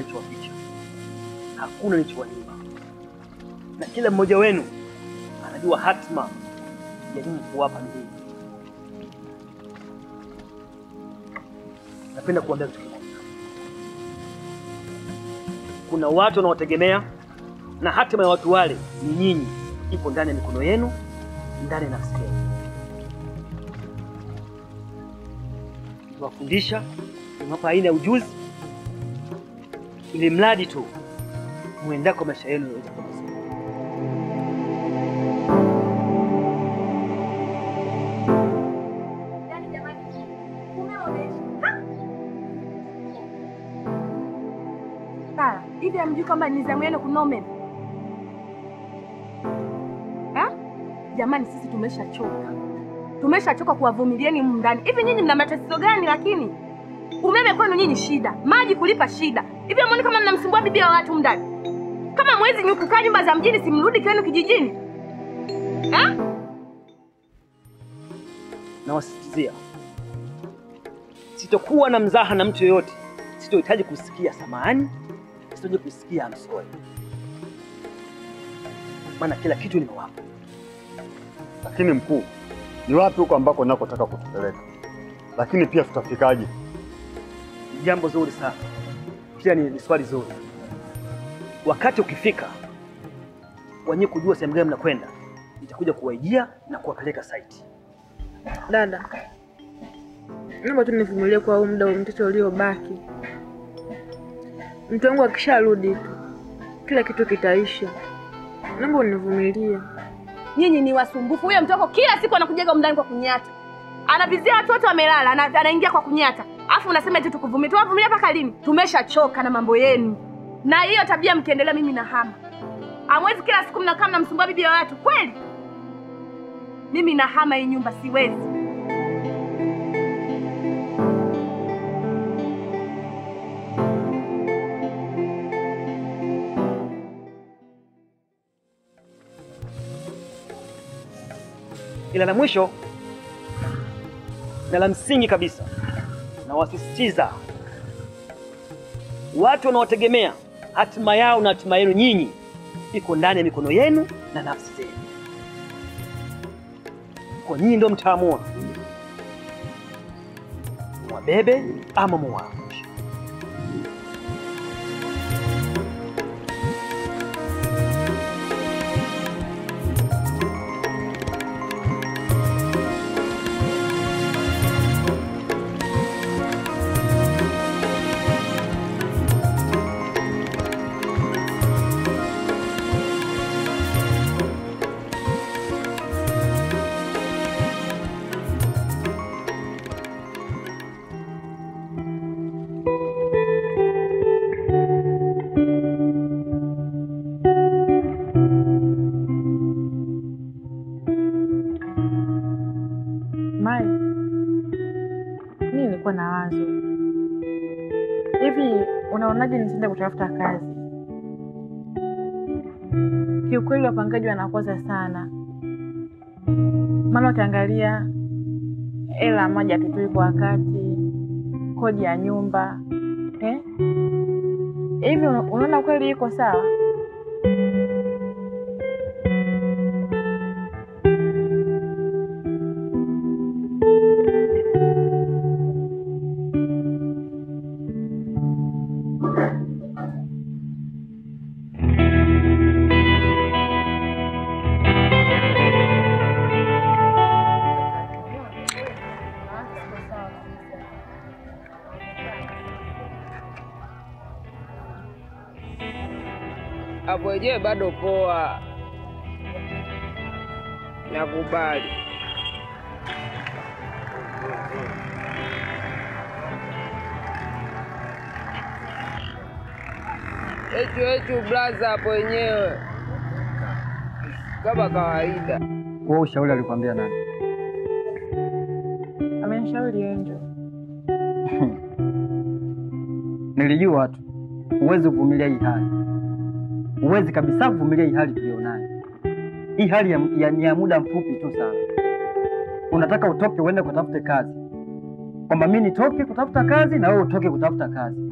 nilichowaficha, hakuna nilichowanyima, na kila mmoja wenu anajua hatima ya nini kuwapa ni nini. Napenda kuambia kitu kimoja. Kuna watu wanaotegemea, na hatima ya watu wale ni nyinyi, ipo ndani ya mikono yenu, ndani ya nafsi yenu. Niwafundisha, niwapa aina ya ujuzi, ili mradi tu muendako maisha yenu yaweze kuwa mazuri. Hivi hamjui kwamba ni zamu yenu kununua umeme? Jamani, sisi tumeshachoka. Tumeshachoka kuwavumilieni humu ndani. Hivi nyinyi mna matatizo gani lakini? Umeme kwenu nyinyi shida, maji kulipa shida. Hivi hamuoni kama mnamsumbua bibi wa watu humu ndani? Kama mwezi nyukukaa nyumba za mjini, simrudi kwenu kijijini? Nawasisitizia, sitokuwa na mzaha na mtu yoyote. Sitohitaji kusikia samahani, sitohitaji kusikia I'm sorry. Maana kila kitu nimewapa. Lakini mkuu, ni wapi huko ambako nakotaka kutupeleka? Lakini pia tutafikaje? Jambo zuri sana. Pia ni swali zuri. Wakati ukifika, wenye kujua sehemu gani mnakwenda, nitakuja kuwaijia na kuwapeleka site. Dada, naomba tu nivumilie kwa muda wa mtoto uliobaki. Mtu wangu akisharudi tu, kila kitu kitaisha. Naomba univumilie. Nyinyi ni wasumbufu. Huyo mtu wako kila siku anakujaga ndani kwa kunyata. Anavizia watoto wamelala, anaingia kwa kunyata. Alafu unasema eti tukuvumilie. Tuwavumilie mpaka lini? Tumeshachoka na mambo yenu. Na hiyo tabia mkiendelea, mimi na hama. Hamwezi kila siku mnakaa mnamsumbua bibi wa watu, kweli? Mimi na hama hii nyumba, siwezi. Ila la mwisho na la msingi kabisa, na wasisitiza watu wanaotegemea, hatima yao na hatima yenu nyinyi iko ndani ya mikono yenu na nafsi zenu. Kwa nyinyi ndio mtaamua mwabebe ama muwache. Na wazo. Hivi unaonaje nisiende kutafuta kazi? Kiukweli wapangaji wanakosa sana. Maana ukiangalia hela moja tutui kwa wakati, kodi ya nyumba. Hivi unaona kweli iko sawa? Hapo je, bado poa. Nakubali. Echu blaza hapo wenyewe. Kama kawaida. Wewe ushauri alikwambia nani? Amenishauri Angel. Nilijua tu huwezi kuvumilia hii hali. Huwezi kabisa kuvumilia hii hali tulionayo. Hii hali ya muda mfupi tu sana. Unataka utoke uende kutafuta kazi. Kwamba mimi nitoke kutafuta kazi na wewe utoke kutafuta kazi.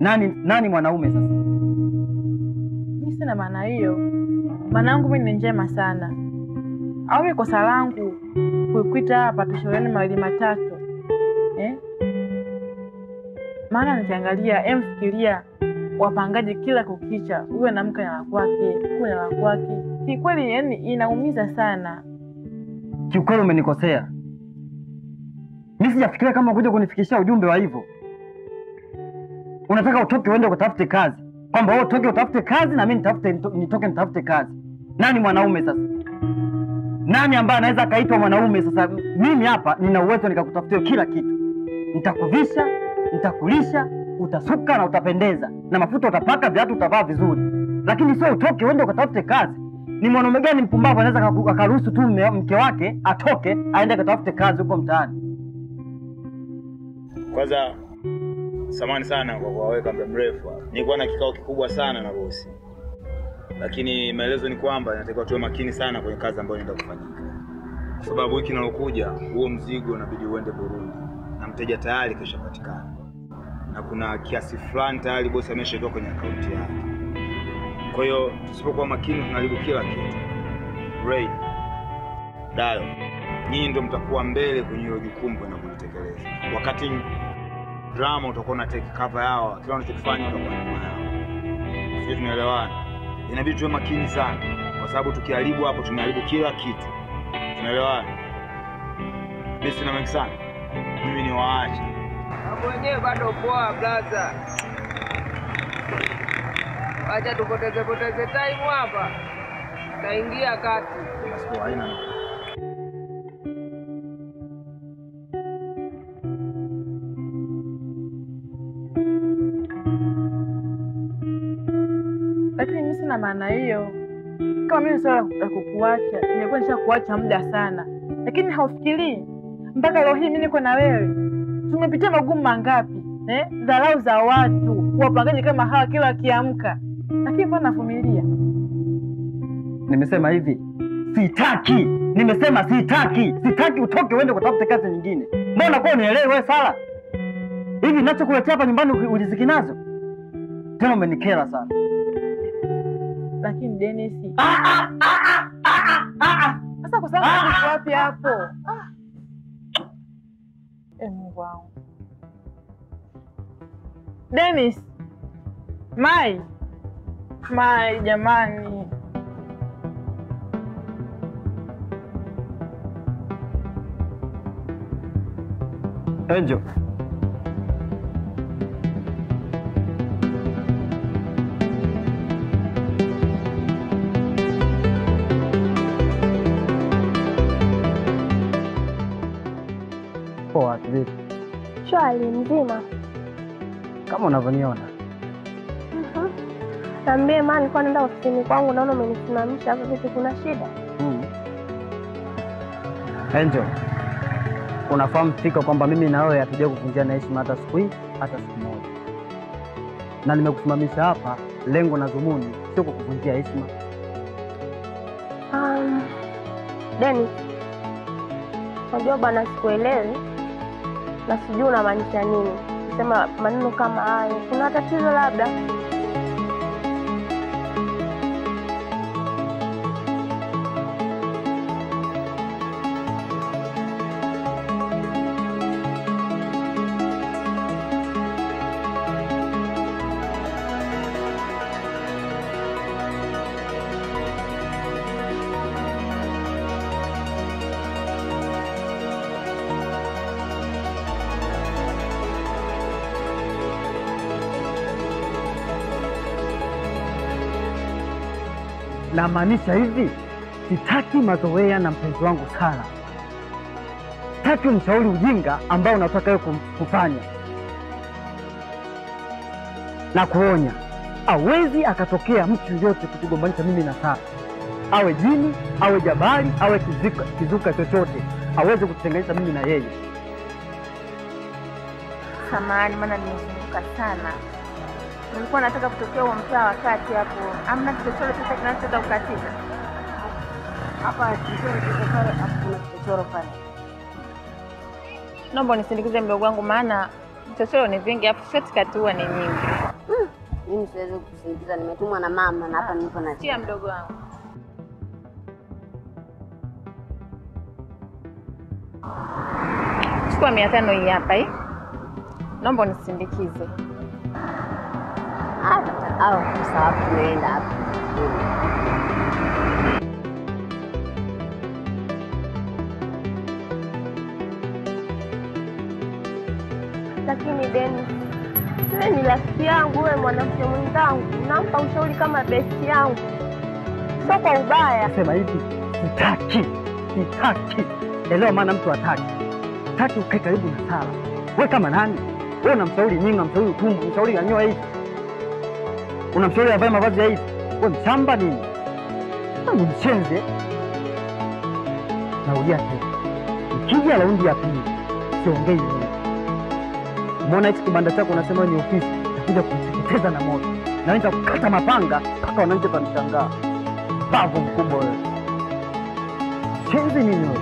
Nani mwanaume sasa? Mimi sina maana hiyo. Maana yangu mimi ni njema sana. Au ni kosa langu kuikuita hapa tushauriane mawili matatu. Maana nikiangalia, emfikiria wapangaji kila kukicha, uwe na mke na kwake, uwe na kwake. Kikweli yani inaumiza sana. Kiukweli umenikosea. Mimi sijafikiria kama kuja kunifikishia ujumbe wa hivyo. Unataka utoke uende ukatafute kazi. Kwamba wewe utoke utafute kazi na mimi nitoke nitafute kazi. Nani mwanaume sasa? Nani ambaye anaweza kaitwa mwanaume sasa? Mimi hapa nina uwezo nikakutafutia kila kitu. Nitakuvisha, nitakulisha, utasuka na utapendeza. Na mafuta utapaka, viatu utavaa vizuri. Lakini sio utoke uende ukatafute kazi. Ni mwanaume gani mpumbavu anaweza akaruhusu tu mke wake atoke aende akatafute kazi huko mtaani? Kwanza samahani sana kwa kuwaweka muda mrefu. Nilikuwa na kikao kikubwa sana na bosi. Lakini maelezo ni kwamba inatakiwa tuwe makini sana kwenye kazi ambayo inaenda kufanyika. Kwa sababu wiki inayokuja huo mzigo unabidi uende Burundi na mteja tayari keshapatikana. Na kuna kiasi fulani tayari bosi ameshaweka kwenye akaunti yake. Kwa hiyo tusipokuwa makini tunaharibu kila kitu. Ray, Dayo, nyinyi ndio mtakuwa mbele kwenye hilo jukumu na kulitekeleza. Wakati drama utakuwa na take cover yao, kila unachokifanya utakuwa nyuma yao. Sisi tunaelewana. Inabidi tuwe makini sana kwa sababu tukiharibu hapo tunaharibu kila kitu. Tunaelewana? Mimi sina mengi sana. Mimi ni waache. Hapo wenyewe bado poa blaza. Acha tupoteze time hapa. Taingia kati. Sio haina. Lakini mimi sina maana hiyo. Kama mimi swala la kukuacha, ningekuwa nishakuacha muda sana. Lakini haufikirii mpaka leo hii mimi niko na wewe. Tumepitia magumu mangapi? Dharau za watu, wapangaji kama hawa kila akiamka. Lakini mbona navumilia? Nimesema hivi, sitaki. Nimesema sitaki. Sitaki utoke uende kutafuta kazi nyingine. Mbona kwa unielewe wewe Sala? Hivi ninachokuletea hapa nyumbani uliziki nazo? Tena umenikera sana. Lakini Dennis. Sasa kwa sababu uko wapi hapo? Mungu wangu. Dennis. Mai jamani. Angel. Poa, vipi? Shwari mzima. Kama unavyoniona. Niambie maana nilikuwa naenda ofisini kwangu naona umenisimamisha hapo, vipi kuna shida? Angel. Unafahamu fika kwamba mimi na wewe hatuja kuvunjiana heshima hata siku hii, hata siku moja. Na nimekusimamisha hapa, lengo na dhumuni sio kukuvunjia heshima. Dennis. Unajua bwana sikuelewi. Na sijui unamaanisha nini. Sema maneno kama hayo. Kuna tatizo labda? Na maanisha hivi, sitaki mazoea na mpenzi wangu Sala. Sitaki mshauri ujinga ambao unataka wewe kufanya. Na kuonya, hawezi akatokea mtu yote kutugombanisha mimi na Sala. Awe jini, awe jabali, awe kizuka chochote, hawezi kututenganisha mimi na yeye. Samahani maana nimesumbuka sana. Nilikuwa nataka kutokea huo mtaa wakati hapo. Hamna chochote sasa kinachoweza kukatika. Hapa chochote pale. Naomba nisindikize mdogo wangu maana chochote ni vingi hapo shortcut huwa ni nyingi. Mimi siwezi kusindikiza, nimetumwa na mama na hapa nilipo na Tia mdogo wangu. Chukua 500 hii hapa hii. Naomba unisindikize. Au sawa, tunaenda hapa. Lakini Dennis, wewe ni rafiki yangu, wewe mwanamke mwenzangu, nampa ushauri kama besti yangu, sio kwa ubaya. Sema hivi, sitaki. Elewa maana mtu hataki. Hataki ukae karibu na Sara. Wewe kama nani? Wewe unamshauri nini? Unamshauri utumbo, unamshauri anyoe hivi. Unamshauri avae mavazi ya hivi. Wewe mshamba nini? Ni mchenze. Naulia tena. Ukija raundi ya pili, siongei nini. Mbona hichi kibanda chako unasema ni ofisi? Nakuja kuteketeza na moto. Na nitakukata mapanga mpaka wananchi wanishangaa. Bavu mkubwa wewe. Chenzi nini wewe?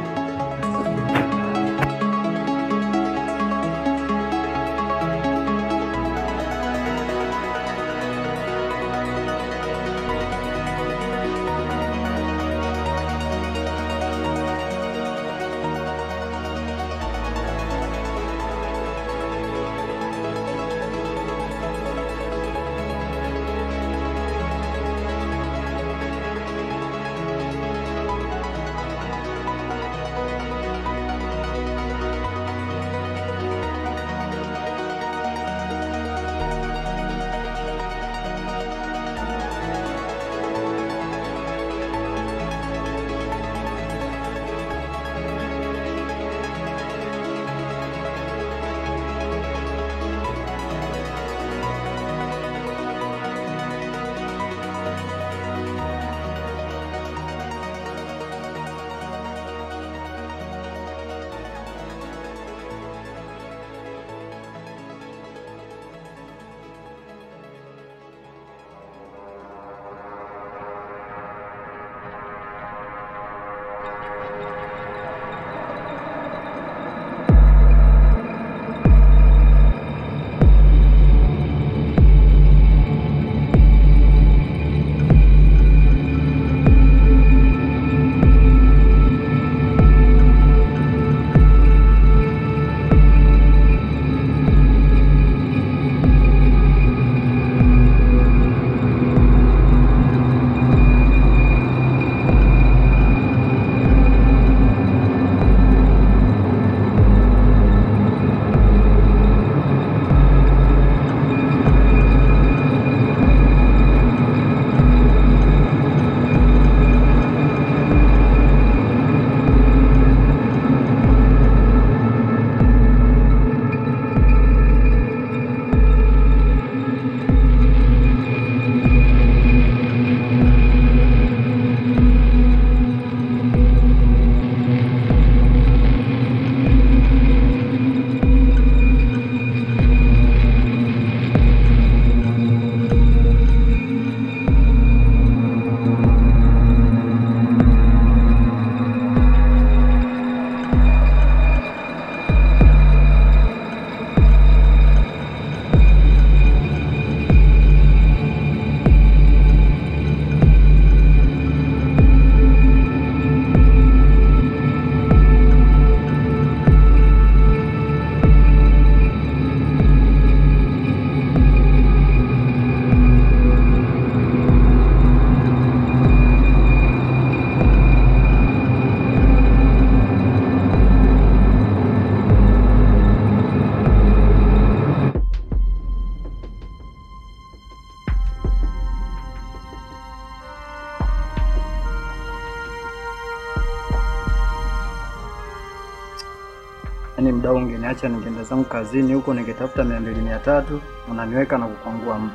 Yaani mdau ungeniacha ningeenda zangu kazini huko ningetafuta 200 300 unaniweka na kukwangua mba.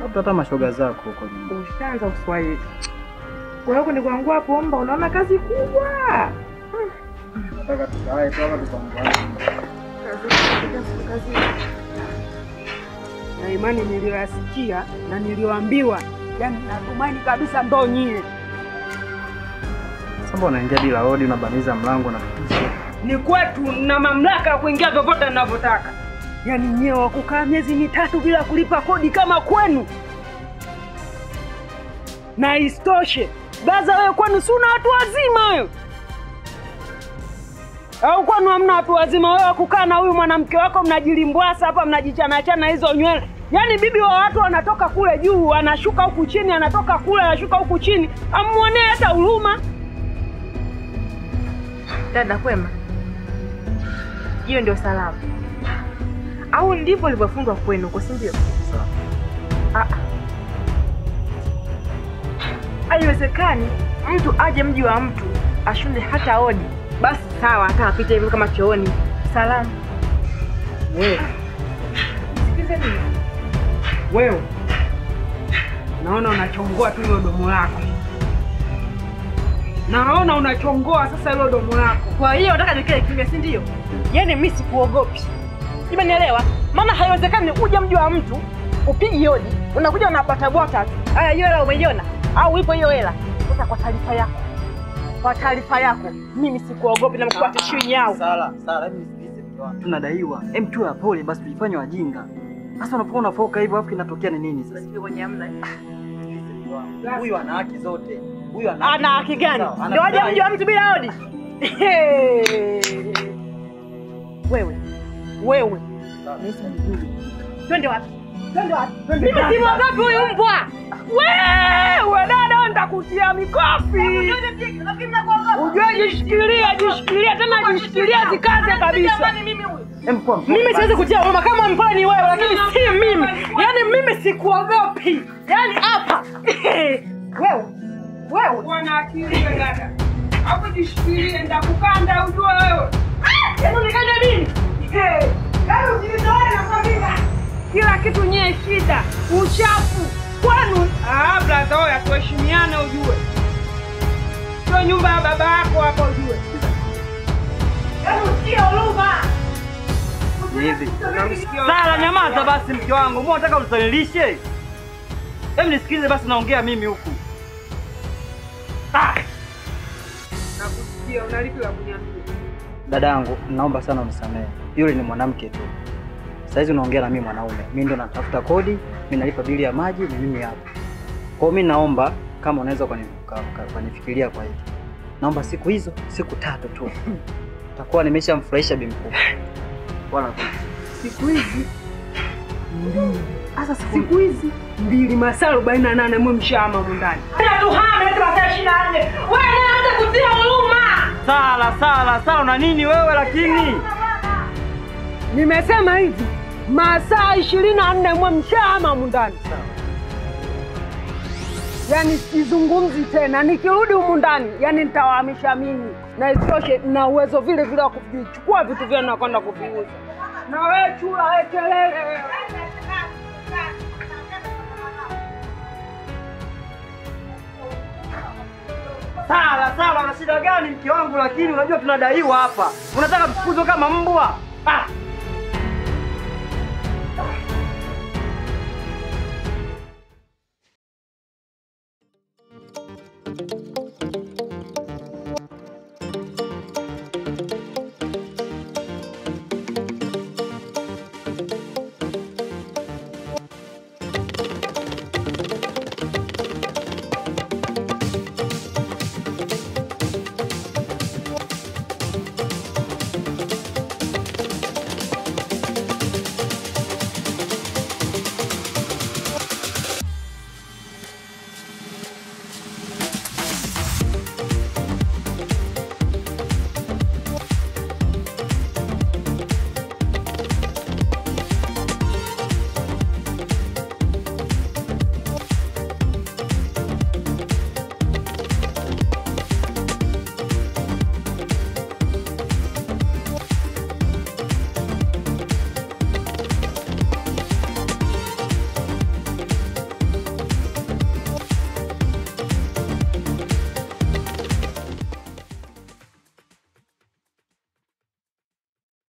Labda hata mashoga zako huko nyumbani. Ushaanza Kiswahili. Kwa hiyo nikwangua hapo mba unaona kazi kubwa. Nataka tukae kama tukwangua. Kazi. Na imani niliyoyasikia na niliyoambiwa, yani natumaini kabisa ndo nyie. Sasa unaingia bila hodi unabamiza mlango na kutisha. Ni kwetu na mamlaka ya kuingia popote ninavyotaka. Yaani nyewe wa kukaa miezi mitatu bila kulipa kodi kama kwenu. Na isitoshe, baza wewe kwenu si una watu wazima wewe? Au kwenu hamna watu wazima wewe kukaa na huyu mwanamke wako mnajilimbwasa hapa mnajichana hizo nywele? Yaani bibi wa watu anatoka kule juu, anashuka huku chini, anatoka kule, anashuka huku chini. Amuonee hata huruma. Dada kwema. Hiyo ndio salamu. Au ndivyo ulivyofundwa kwenu, kwa si ndio? Sawa. Haiwezekani mtu aje mji wa mtu ashunde hata odi. Basi sawa, hata apite hivi kama chooni. Salamu. Wewe. Sikize nini? Wewe. Naona unachongoa tu hilo domo lako. Naona unachongoa sasa hilo domo lako. Kwa hiyo unataka nikae kimya, si ndio? Yaani mimi sikuogopi. Umenielewa? Maana haiwezekani uje mji wa mtu upigi hodi, unakuja unapata bwata tu. Haya, hiyo hela umeiona? Au ipo hiyo hela? Sasa kwa taarifa yako, mimi sikuogopi na mkuu atishui nyao. Sala, hebu nisikilize mke wangu. Tunadaiwa. Hem tu ya pole basi tujifanye wajinga. Sasa unapokuwa unafoka hivyo afu kinatokea ni nini sasa? Sio kwenye amna. Huyu ana haki zote. Huyu ana haki gani? Ndio aje mji wa mtu bila hodi? Wewe. Mimi simjui. Twende wapi? Mimi simwogopi huyu mbwa. Wewe dada nitakutia mikofi. Ujue jishikilia tena jishikilia zikaze kabisa. Mimi siwezi kutia huruma kama mpole ni wewe, lakini si mimi. Yaani mimi sikuogopi. Yaani hapa. Wewe wana akili dada. Hapo jishikilie nitakukanda ujue wewe. Yaani unikanda nini? Yaani usinitoe na familia. Kila kitu nye shida, uchafu. Kwenu brother oya tuheshimiane ujue. Sio nyumba ya baba yako hapo ujue. Yaani usikie huruma. Hivi. Sala, nyamaza basi mke wangu. Mbona unataka unisalilishe? Hebu nisikilize basi, naongea mimi huku. Nakusikia, unalipi la kuniambia? Dadangu, naomba sana unisamehe. Yule ni mwanamke tu. Sasa hizi unaongea na mimi mwanaume. Mimi ndo natafuta kodi, mimi nalipa bili ya maji, ni mimi hapa. Kwa hiyo mimi naomba kama unaweza kunifikiria kwa hiyo. Naomba siku 3 tu. Takuwa nimeshamfurahisha bi mkubwa. Wala siku hizi 2. Sasa siku hizi 2 masaa 48 mwe mshama mundani. Tena tuhame hata masaa 24. Wewe hata kutia huruma. Sala una nini wewe lakini? Nimesema hivi masaa 24 mwe mshama mundani. Yaani sizungumzi tena, nikirudi humu ndani yaani nitawahamisha mimi. Na isitoshe na uwezo vile vile wa kuvichukua vitu vyenu na kwenda kuviuza. Na wewe chula wewe kelele wewe. Sala, una shida gani mke wangu? Lakini unajua tunadaiwa hapa. Unataka tufukuzwe kama mbwa?